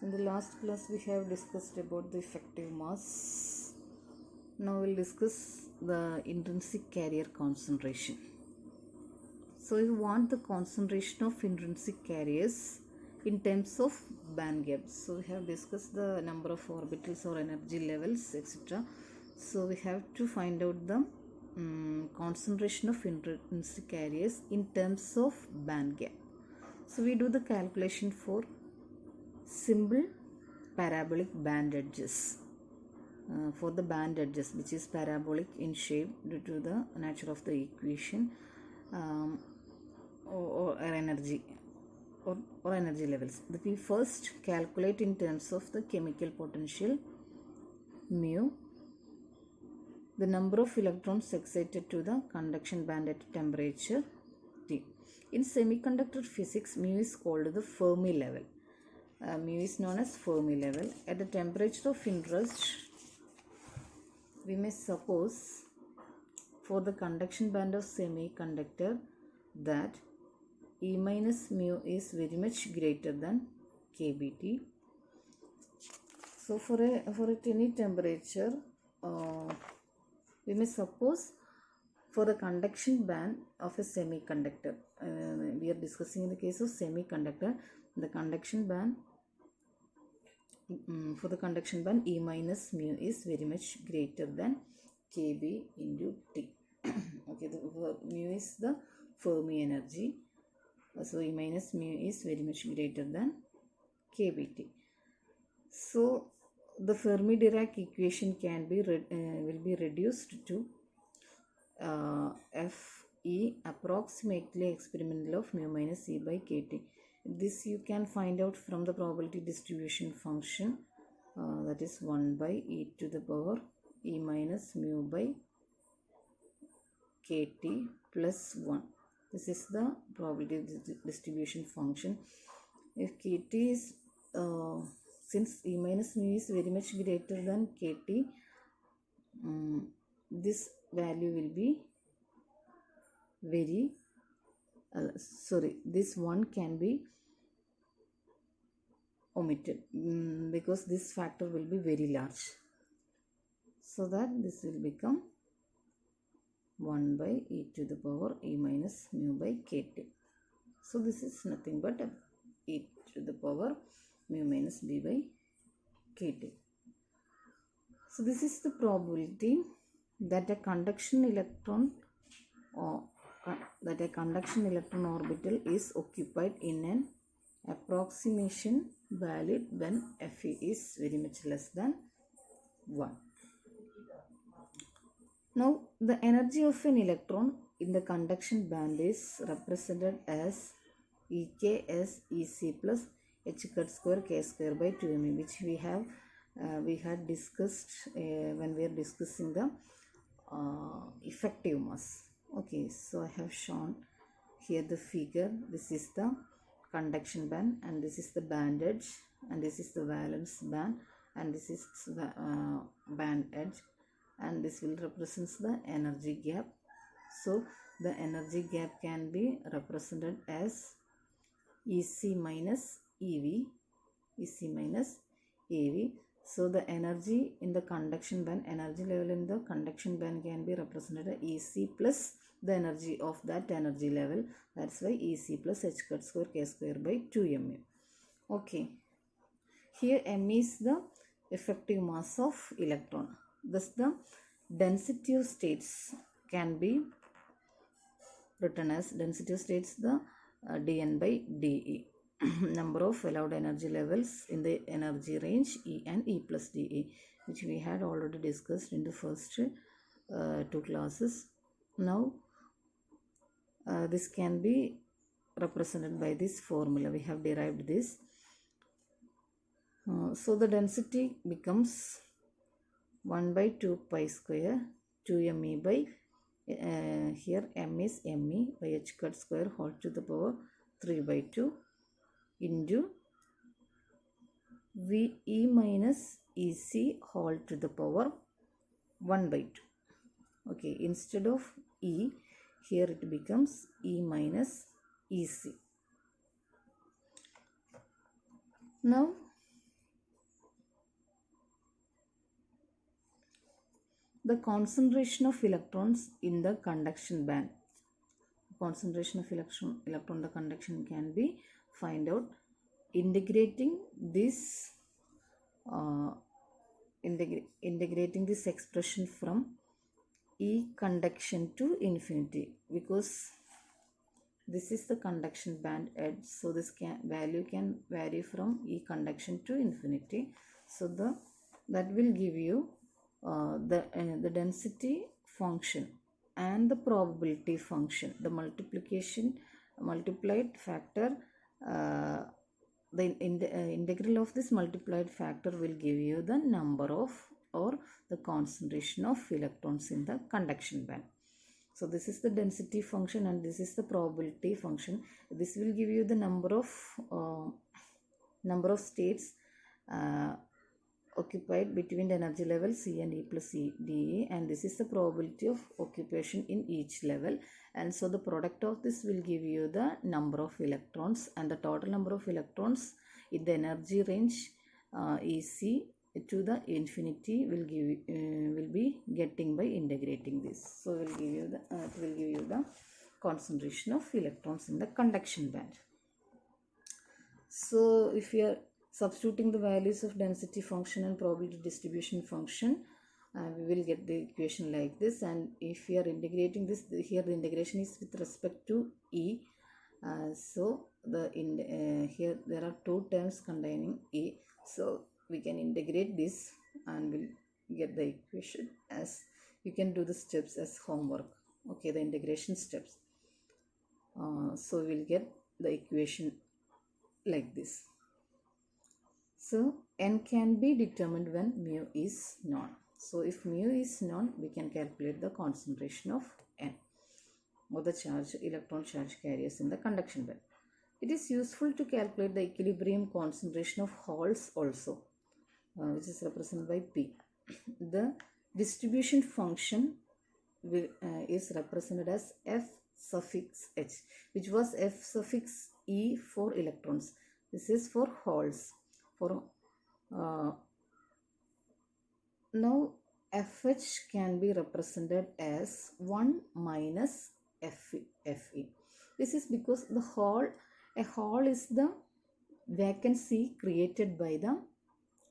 So in the last class we have discussed about the effective mass. Now we'll discuss the intrinsic carrier concentration. So you want the concentration of intrinsic carriers in terms of band gaps. So we have discussed the number of orbitals or energy levels, etc. So we have to find out the concentration of intrinsic carriers in terms of band gap. So we do the calculation for simple parabolic band edges. For the band edges which is parabolic in shape due to the nature of the equation or energy or energy levels. We first calculate in terms of the chemical potential mu, the number of electrons excited to the conduction band at temperature T. In semiconductor physics, mu is called the Fermi level. Mu is known as Fermi level. At the temperature of interest, we may suppose for the conduction band of semiconductor that E minus mu is very much greater than kBT. So for any temperature, we may suppose for the conduction band of a semiconductor, we are discussing in the case of semiconductor, the conduction band, for the conduction band E minus mu is very much greater than kB into T. Okay, the mu is the Fermi energy. So E minus mu is very much greater than kBT. So the Fermi Dirac equation can be will be reduced to Fe approximately experimental of mu minus E by kT. This you can find out from the probability distribution function, that is 1 by e to the power E minus mu by kT plus 1. This is the probability distribution function. If kT is, since E minus mu is very much greater than kT, this value will be very, this one can be omitted because this factor will be very large. So that this will become 1 by e to the power E minus mu by kT. So this is nothing but e to the power mu minus b by kT. So this is the probability that a conduction electron orbital is occupied in an approximation valid when Fe is very much less than 1. Now the energy of an electron in the conduction band is represented as Ek as Ec plus h cut square k square by 2me, which we had discussed when we are discussing the effective mass. Okay, so I have shown here the figure. This is the conduction band and this is the band edge and this is the valence band and this is the band edge, and this will represent the energy gap. So the energy gap can be represented as Ec minus Ev, Ec minus Ev. So the energy in the conduction band, energy level in the conduction band can be represented as Ec plus the energy of that energy level. That's why Ec plus h cut square k square by 2mu. Okay. Here m is the effective mass of electron. Thus the density of states can be written as density of states the dN by dE. Number of allowed energy levels in the energy range E and E plus dE, which we had already discussed in the first two classes. Now this can be represented by this formula. We have derived this. So the density becomes 1 by 2 pi square 2me by here m is me by h cut square whole to the power 3 by 2 into Ve minus Ec whole to the power 1 by 2. Okay, instead of E, here it becomes E minus Ec. Now the concentration of electrons in the conduction band. Concentration of electron the conduction can be find out integrating this integrating this expression from E conduction to infinity, because this is the conduction band edge, so this value can vary from E conduction to infinity. So that will give you the density function and the probability function. The multiplied factor, the integral of this multiplied factor will give you the number of or the concentration of electrons in the conduction band. So this is the density function and this is the probability function. This will give you the number of states occupied between the energy level C and E plus dE, and this is the probability of occupation in each level, and so the product of this will give you the number of electrons, and the total number of electrons in the energy range EC to the infinity will be getting by integrating this. So it will give you the concentration of electrons in the conduction band. So if you are substituting the values of density function and probability distribution function, we will get the equation like this. And if we are integrating this, here the integration is with respect to E. So here there are two terms containing E. So we can integrate this and we'll get the equation as you can do the steps as homework. Okay, the integration steps. So we'll get the equation like this. So n can be determined when mu is known. So if mu is known, we can calculate the concentration of n, or the electron charge carriers in the conduction band. It is useful to calculate the equilibrium concentration of holes also, which is represented by P. The distribution function is represented as F suffix H, which was F suffix E for electrons. This is for holes. Now FH can be represented as 1 minus Fe. This is because a hole is the vacancy created by the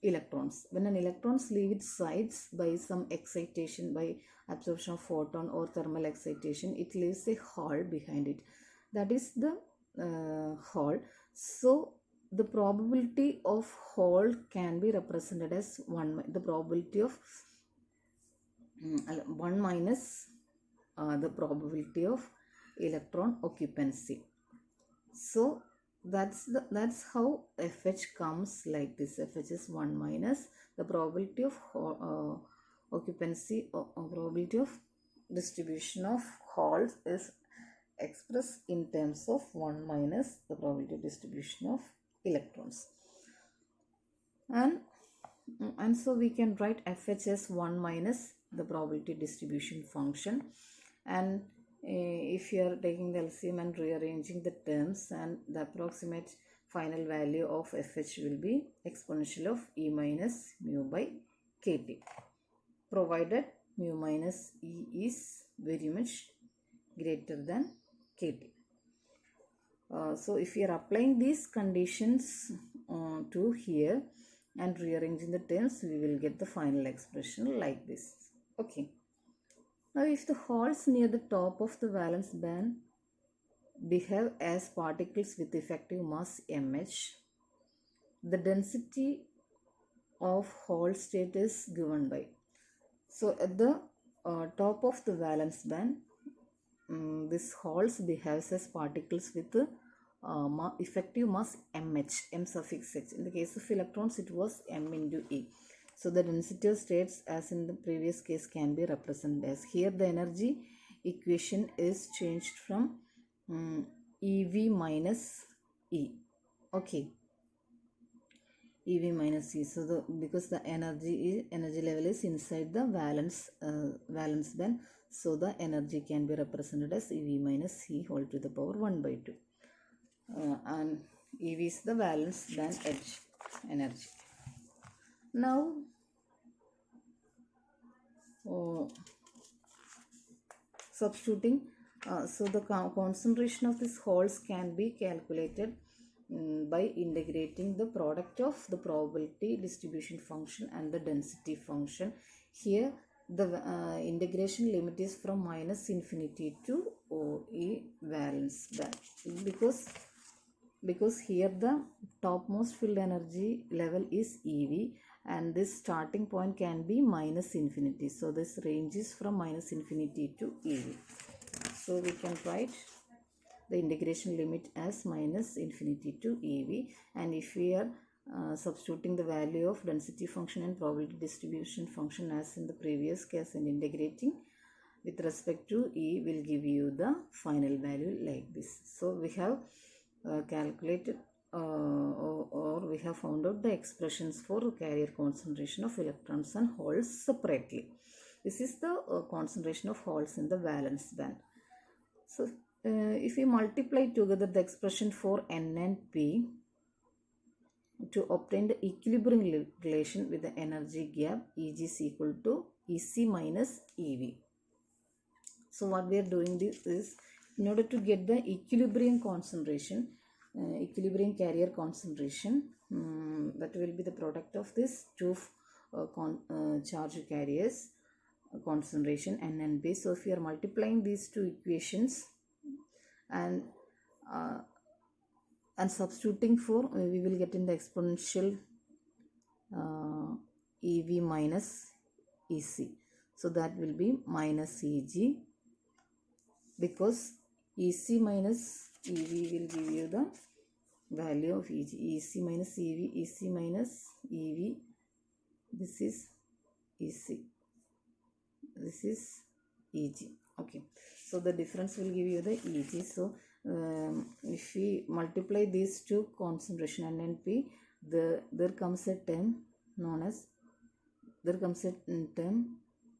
electrons. When an electrons leave its sides by some excitation, by absorption of photon or thermal excitation, it leaves a hole behind it. That is the hole. So the probability of hole can be represented as the probability of 1 minus the probability of electron occupancy. So that's how FH comes like this. FH is 1 minus the probability of occupancy, or probability of distribution of holes is expressed in terms of 1 minus the probability of distribution of electrons. And so we can write FH as 1 minus the probability distribution function. And if you are taking the LCM and rearranging the terms, and the approximate final value of FH will be exponential of E minus mu by KT, provided mu minus E is very much greater than KT. So if you are applying these conditions to here and rearranging the terms, we will get the final expression like this. Okay. Now if the holes near the top of the valence band behave as particles with effective mass mh, the density of hole state is given by. So at the top of the valence band, this holes behaves as particles with effective mass mh, m suffix h. In the case of electrons, it was m into e. So the density of states, as in the previous case, can be represented as, here the energy equation is changed from EV minus E. Okay, EV minus E. So because the energy level is inside the valence band, so the energy can be represented as EV minus E whole to the power 1 by 2. And EV is the valence band edge energy. Now substituting. So the concentration of these holes can be calculated by integrating the product of the probability distribution function and the density function. Here the integration limit is from minus infinity to E valence band, because here the topmost field energy level is EV, and this starting point can be minus infinity. So this range is from minus infinity to EV. So we can write the integration limit as minus infinity to EV, and if we are substituting the value of density function and probability distribution function as in the previous case and integrating with respect to E will give you the final value like this. So we have calculated or we have found out the expressions for carrier concentration of electrons and holes separately. This is the concentration of holes in the valence band. So if we multiply together the expression for N and P to obtain the equilibrium relation with the energy gap, Eg is equal to Ec minus Ev. So what we are doing this is, in order to get the equilibrium concentration, equilibrium carrier concentration, that will be the product of this two charge carriers concentration N and P. So if we are multiplying these two equations and substituting for, we will get in the exponential EV minus EC. So that will be minus EG, because EC minus EV will give you the value of EG. EC minus EV, EC minus EV, this is EC, this is EG. Okay, so the difference will give you the EG. So if we multiply these two concentration N and P, there comes a term known as,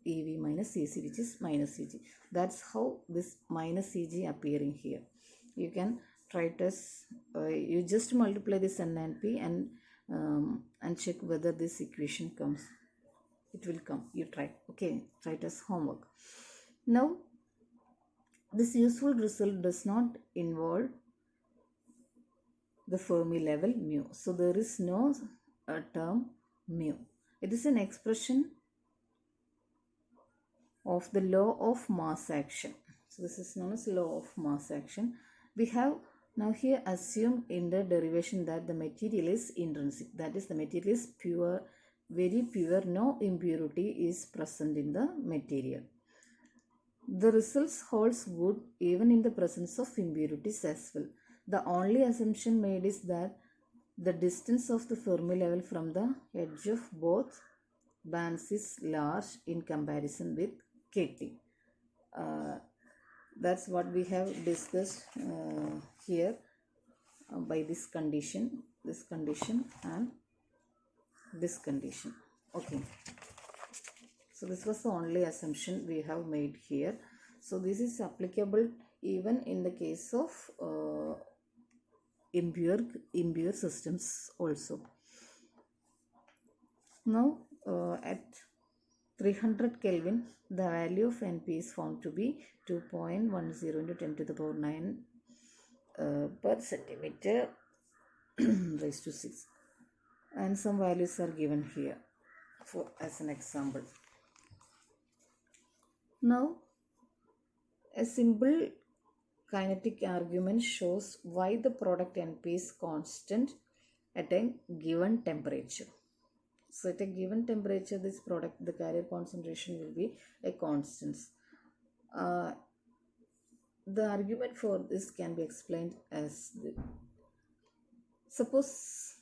EV minus EC, which is minus EG. That's how this minus EG appearing here. You can try it as, you just multiply this N and P and check whether this equation comes. It will come. You try. Okay, try it as homework. Now, this useful result does not involve the Fermi level mu. So there is no term mu. It is an expression of the law of mass action. So this is known as law of mass action. We have now here assumed in the derivation that the material is intrinsic. That is, the material is pure, very pure, no impurity is present in the material. The results holds good even in the presence of impurities as well. The only assumption made is that the distance of the Fermi level from the edge of both bands is large in comparison with KT. That's what we have discussed here by this condition and this condition. Okay. So this was the only assumption we have made here. So this is applicable even in the case of impure systems also. Now at 300 Kelvin, the value of NP is found to be 2.10 into 10 to the power 9 per centimeter raised to 6. And some values are given here for as an example. Now, a simple kinetic argument shows why the product NP is constant at a given temperature. So at a given temperature, this product, the carrier concentration will be a constant. The argument for this can be explained as suppose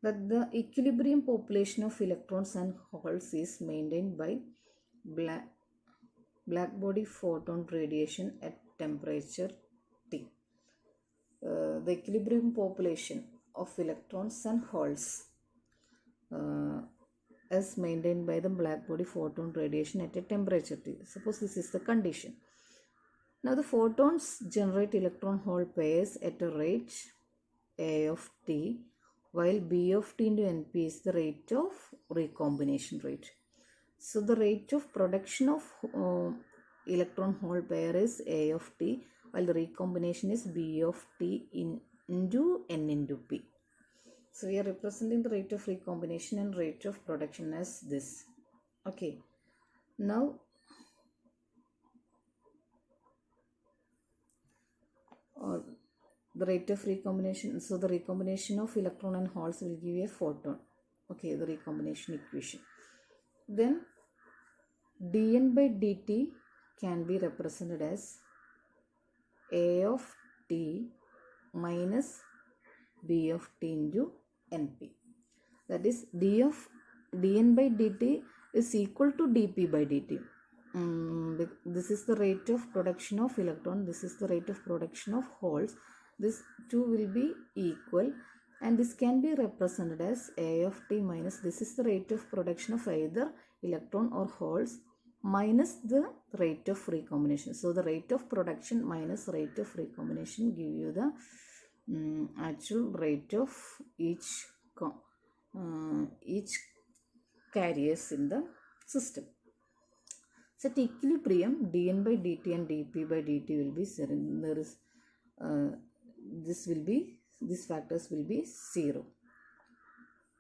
that the equilibrium population of electrons and holes is maintained by blackbody photon radiation at temperature T. The equilibrium population of electrons and holes is maintained by the blackbody photon radiation at a temperature T. Suppose this is the condition. Now the photons generate electron-hole pairs at a rate A of T, while B of T into NP is the rate of recombination rate. So the rate of production of electron hole pair is A of t, while the recombination is B of t into N into P. So we are representing the rate of recombination and rate of production as this. Okay. Now the rate of recombination, so the recombination of electron and holes will give a photon. Okay, the recombination equation. Then dN by dt can be represented as A of t minus B of t into Np. That is dN by dt is equal to dP by dt. This is the rate of production of electron, this is the rate of production of holes. This two will be equal, and this can be represented as A of t minus, this is the rate of production of either electron or holes, minus the rate of recombination. So the rate of production minus rate of recombination give you the actual rate of each carriers in the system. So at equilibrium, dN by dt and dP by dt will be zero. There is these factors will be 0.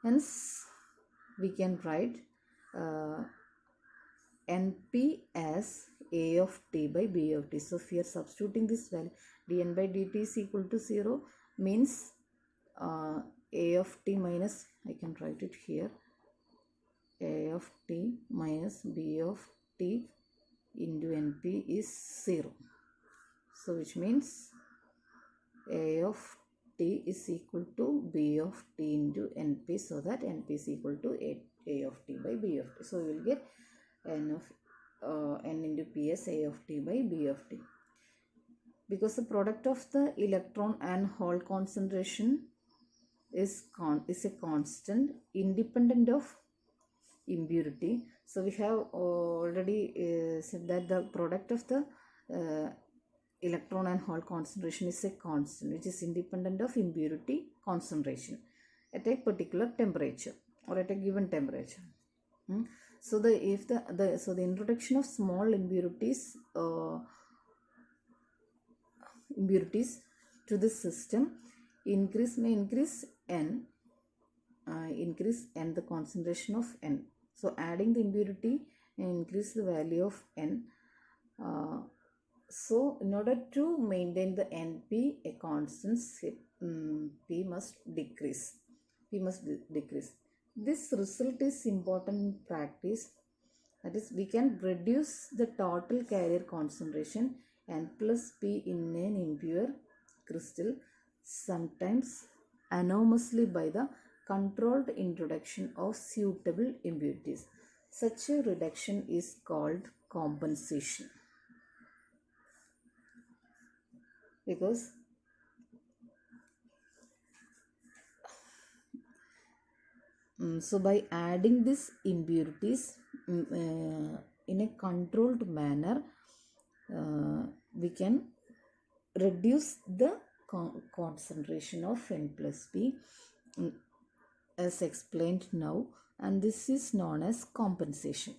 Hence, we can write Np as A of t by B of t. So if we are substituting this value, dN by dt is equal to 0, means A of t minus, I can write it here, A of t minus B of t into Np is 0. So which means A of t is equal to B of t into Np, so that Np is equal to A of t by B of t. So we will get N into P as A of t by B of t. Because the product of the electron and hole concentration is a constant independent of impurity. So we have already said that the product of the electron and hole concentration is a constant which is independent of impurity concentration at a particular temperature or at a given temperature. So the introduction of small impurities to the system may increase the concentration of N. So adding the impurity may increase the value of N. So in order to maintain the Np a constant, P must decrease. This result is important in practice. That is, we can reduce the total carrier concentration N plus P in an impure crystal, sometimes anonymously by the controlled introduction of suitable impurities. Such a reduction is called compensation. Because so by adding these impurities in a controlled manner, we can reduce the concentration of N plus P as explained now, and this is known as compensation.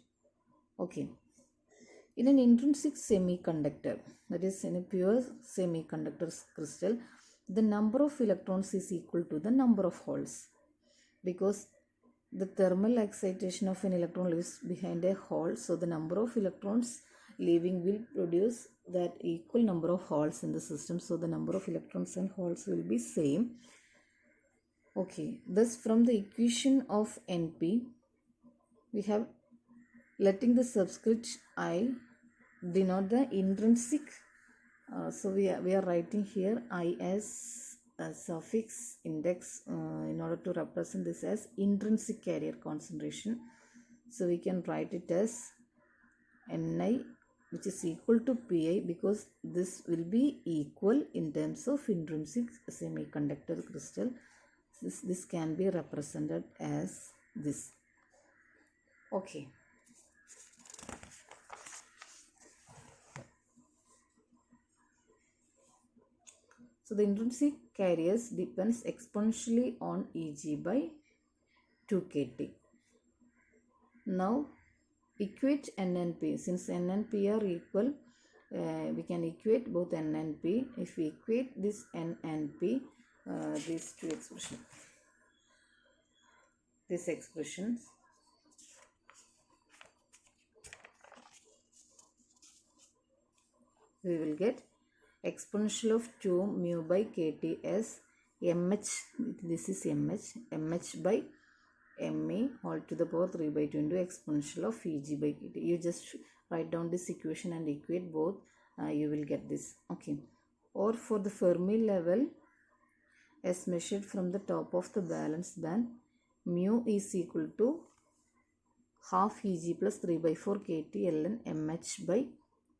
Okay. In an intrinsic semiconductor, that is in a pure semiconductor crystal, the number of electrons is equal to the number of holes, because the thermal excitation of an electron lives behind a hole, so the number of electrons leaving will produce that equal number of holes in the system, so the number of electrons and holes will be same. Okay, thus from the equation of Np, we have, letting the subscript I denote the intrinsic, so we are writing here I as a suffix index in order to represent this as intrinsic carrier concentration. So we can write it as Ni, which is equal to Pi, because this will be equal in terms of intrinsic semiconductor crystal. This can be represented as this. Okay. So the intrinsic carriers depends exponentially on Eg by 2kT. Now equate N and P. Since N and P are equal, we can equate both N and P. If we equate this N and P, these two expressions, these expressions, we will get exponential of 2 mu by kt as mh, this is mh by me all to the power 3 by 2 into exponential of Eg by kt. You just write down this equation and equate both, you will get this. Okay. Or for the Fermi level as measured from the top of the valence band, mu is equal to half Eg plus 3 by 4 kt ln mh by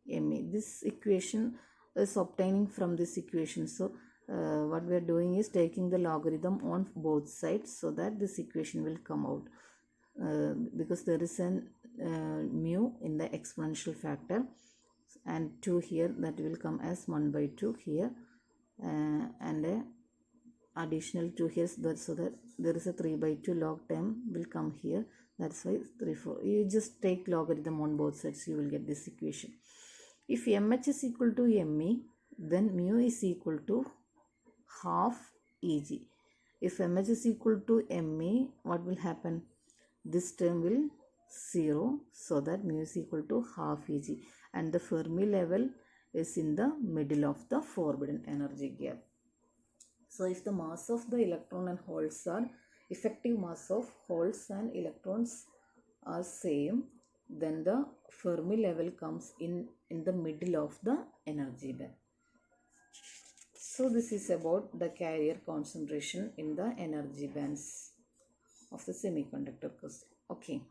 me. This equation is obtaining from this equation. So what we are doing is taking the logarithm on both sides so that this equation will come out, because there is an mu in the exponential factor and 2 here, that will come as 1 by 2 here, and a additional 2 here, so that there is a 3 by 2 log term will come here. That's why 3 4. You just take logarithm on both sides, you will get this equation. If mh is equal to me, then mu is equal to half Eg. If mh is equal to me, what will happen? This term will 0, so that mu is equal to half Eg, and the Fermi level is in the middle of the forbidden energy gap. So if the mass of the electron and holes are, effective mass of holes and electrons are same, then the Fermi level comes in the middle of the energy band. So this is about the carrier concentration in the energy bands of the semiconductor crystal. Okay.